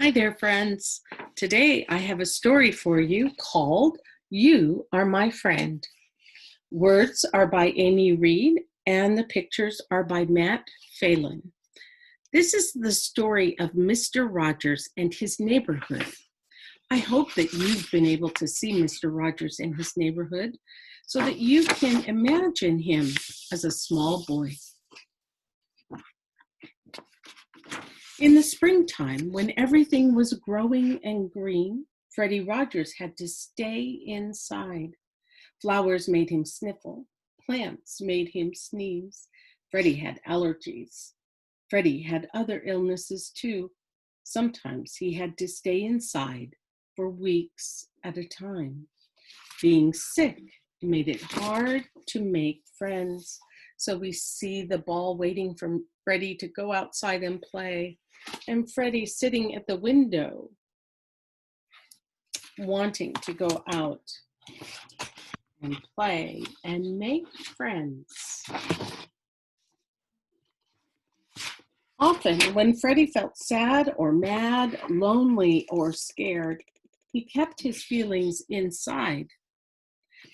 Hi there, friends. Today I have a story for you called You Are My Friend. Words are by Aimee Reid and the pictures are by Phelan. This is the story of Mr. Rogers and his neighborhood. I hope that you've been able to see Mr. Rogers in his neighborhood so that you can imagine him as a small boy. In the springtime, when everything was growing and green, Freddie Rogers had to stay inside. Flowers made him sniffle. Plants made him sneeze. Freddie had allergies. Freddie had other illnesses too. Sometimes he had to stay inside for weeks at a time. Being sick made it hard to make friends. So we see the ball waiting for Freddie to go outside and play, and Freddie sitting at the window, wanting to go out and play and make friends. Often, when Freddie felt sad or mad, lonely or scared, he kept his feelings inside.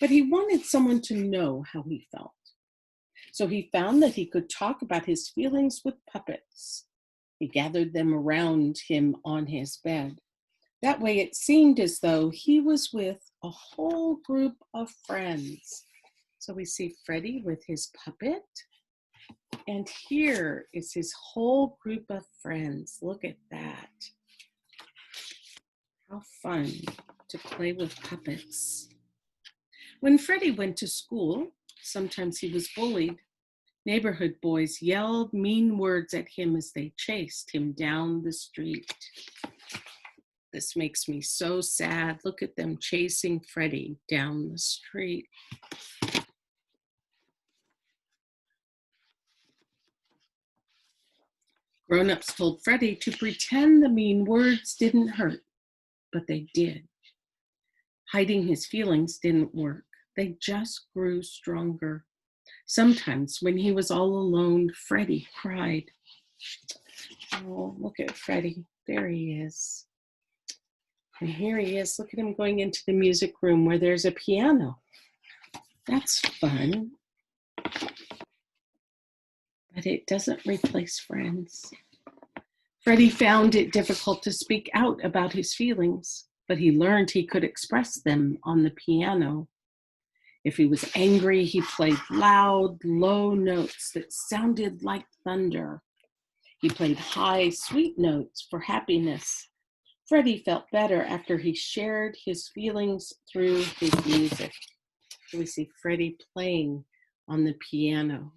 But he wanted someone to know how he felt. So he found that he could talk about his feelings with puppets. He gathered them around him on his bed. That way it seemed as though he was with a whole group of friends. So we see Freddie with his puppet, and here is his whole group of friends. Look at that. How fun to play with puppets. When Freddie went to school, sometimes he was bullied. Neighborhood boys yelled mean words at him as they chased him down the street. This makes me so sad. Look at them chasing Freddie down the street. Grown-ups told Freddie to pretend the mean words didn't hurt, but they did. Hiding his feelings didn't work. They just grew stronger. Sometimes when he was all alone, Freddie cried. Oh, look at Freddie. There he is. And here he is. Look at him going into the music room where there's a piano. That's fun. But it doesn't replace friends. Freddie found it difficult to speak out about his feelings, but he learned he could express them on the piano. If he was angry, he played loud, low notes that sounded like thunder. He played high, sweet notes for happiness. Freddie felt better after he shared his feelings through his music. So we see Freddie playing on the piano.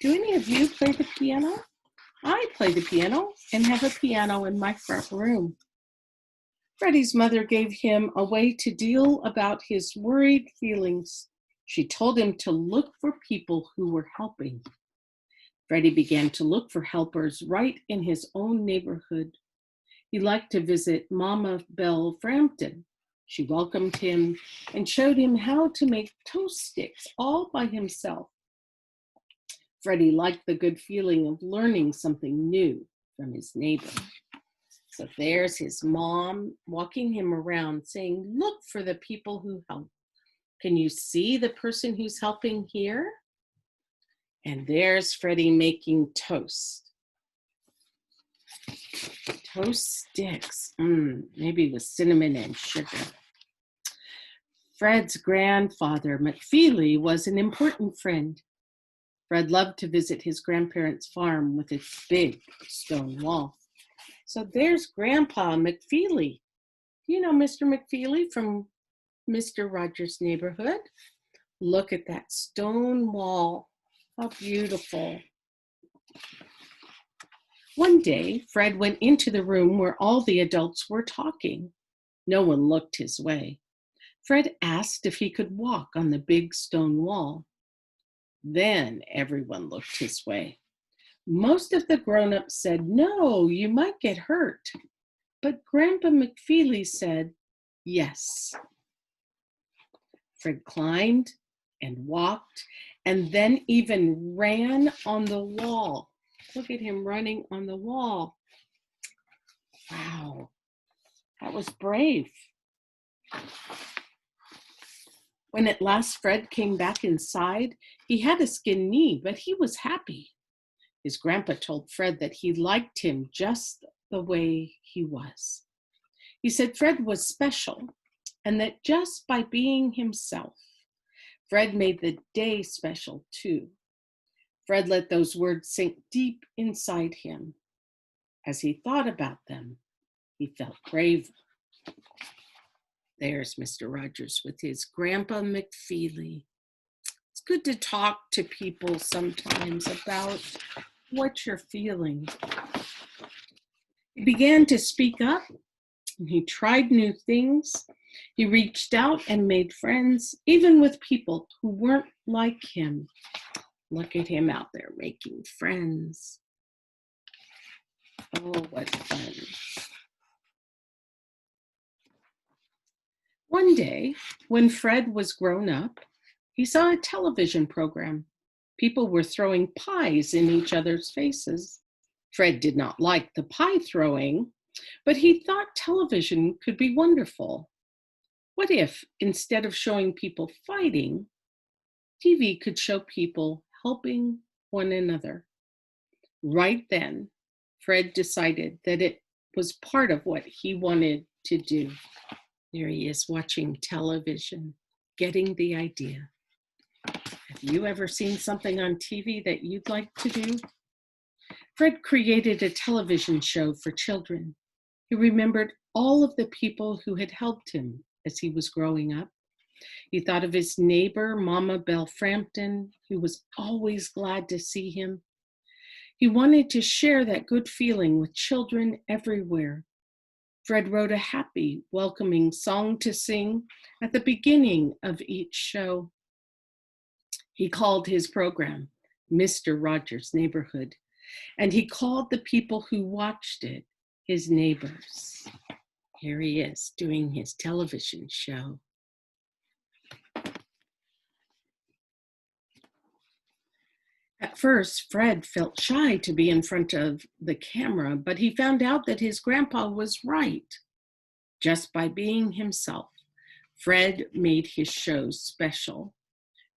Do any of you play the piano? I play the piano and have a piano in my front room. Freddie's mother gave him a way to deal about his worried feelings. She told him to look for people who were helping. Freddie began to look for helpers right in his own neighborhood. He liked to visit Mama Belle Frampton. She welcomed him and showed him how to make toast sticks all by himself. Freddie liked the good feeling of learning something new from his neighbor. So there's his mom walking him around saying, look for the people who help. Can you see the person who's helping here? And there's Freddie making toast. Toast sticks, maybe with cinnamon and sugar. Fred's grandfather, Mcfeely, was an important friend. Fred loved to visit his grandparents' farm with its big stone wall. So there's Grandpa Mcfeely. Do you know Mr. Mcfeely from Mr. Rogers' neighborhood? Look at that stone wall. How beautiful. One day, Fred went into the room where all the adults were talking. No one looked his way. Fred asked if he could walk on the big stone wall. Then everyone looked his way. Most of the grown-ups said, no, you might get hurt. But Grandpa Mcfeely said, yes. Fred climbed and walked and then even ran on the wall. Look at him running on the wall. Wow, that was brave. When at last Fred came back inside, he had a skinned knee, but he was happy. His grandpa told Fred that he liked him just the way he was. He said Fred was special and that just by being himself, Fred made the day special too. Fred let those words sink deep inside him. As he thought about them, he felt brave. There's Mr. Rogers with his Grandpa Mcfeely. It's good to talk to people sometimes about what you're feeling. He began to speak up, and he tried new things. He reached out and made friends, even with people who weren't like him. Look at him out there making friends. Oh, what fun. One day, when Fred was grown up, he saw a television program. People were throwing pies in each other's faces. Fred did not like the pie throwing, but he thought television could be wonderful. What if, instead of showing people fighting, TV could show people helping one another? Right then, Fred decided that it was part of what he wanted to do. There he is watching television, getting the idea. Have you ever seen something on TV that you'd like to do? Fred created a television show for children. He remembered all of the people who had helped him as he was growing up. He thought of his neighbor, Mama Belle Frampton, who was always glad to see him. He wanted to share that good feeling with children everywhere. Fred wrote a happy, welcoming song to sing at the beginning of each show. He called his program Mr. Rogers' Neighborhood, and he called the people who watched it his neighbors. Here he is doing his television show. At first, Fred felt shy to be in front of the camera, but he found out that his grandpa was right. Just by being himself, Fred made his shows special.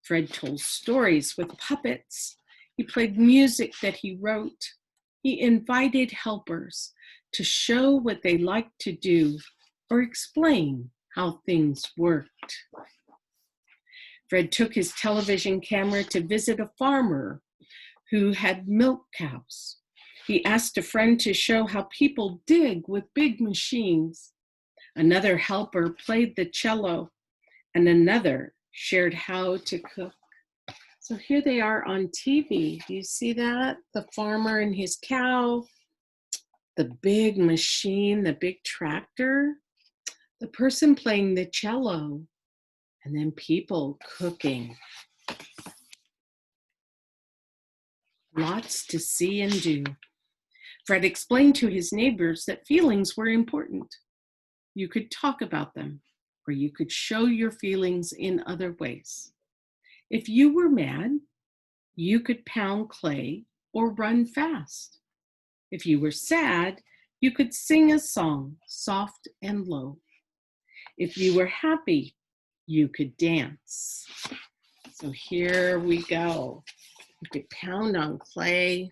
Fred told stories with puppets. He played music that he wrote. He invited helpers to show what they liked to do or explain how things worked. Fred took his television camera to visit a farmer who had milk cows. He asked a friend to show how people dig with big machines. Another helper played the cello, and another shared how to cook. So here they are on TV. Do you see that? The farmer and his cow, the big machine, the big tractor, the person playing the cello, and then people cooking. Lots to see and do. Fred explained to his neighbors that feelings were important. You could talk about them, or you could show your feelings in other ways. If you were mad, you could pound clay or run fast. If you were sad, you could sing a song, soft and low. If you were happy, you could dance. So here we go. You could pound on clay.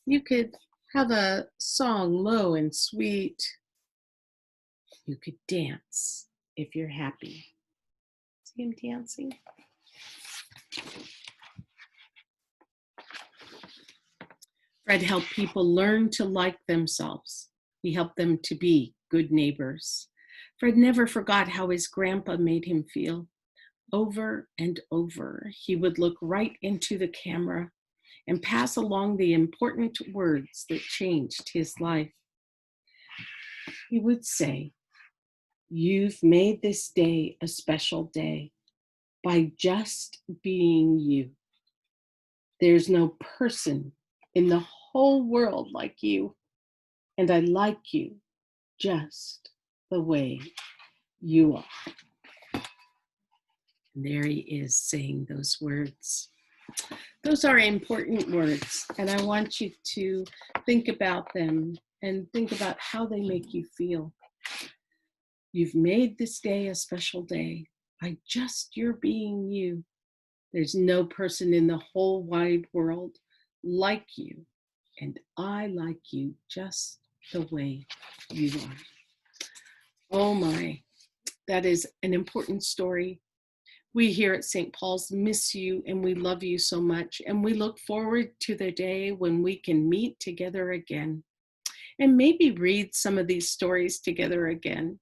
You could have a song low and sweet. You could dance if you're happy. See him dancing? Fred helped people learn to like themselves. He helped them to be good neighbors. Fred never forgot how his grandpa made him feel. Over and over, he would look right into the camera and pass along the important words that changed his life. He would say, "You've made this day a special day by just being you. There's no person in the whole world like you, and I like you just the way you are." And there he is saying those words. Those are important words, and I want you to think about them and think about how they make you feel. You've made this day a special day by just your being you. There's no person in the whole wide world like you, and I like you just the way you are. Oh my, that is an important story. We here at St. Paul's miss you and we love you so much, and we look forward to the day when we can meet together again and maybe read some of these stories together again.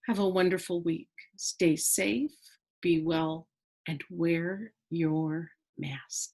Have a wonderful week. Stay safe, be well, and wear your mask.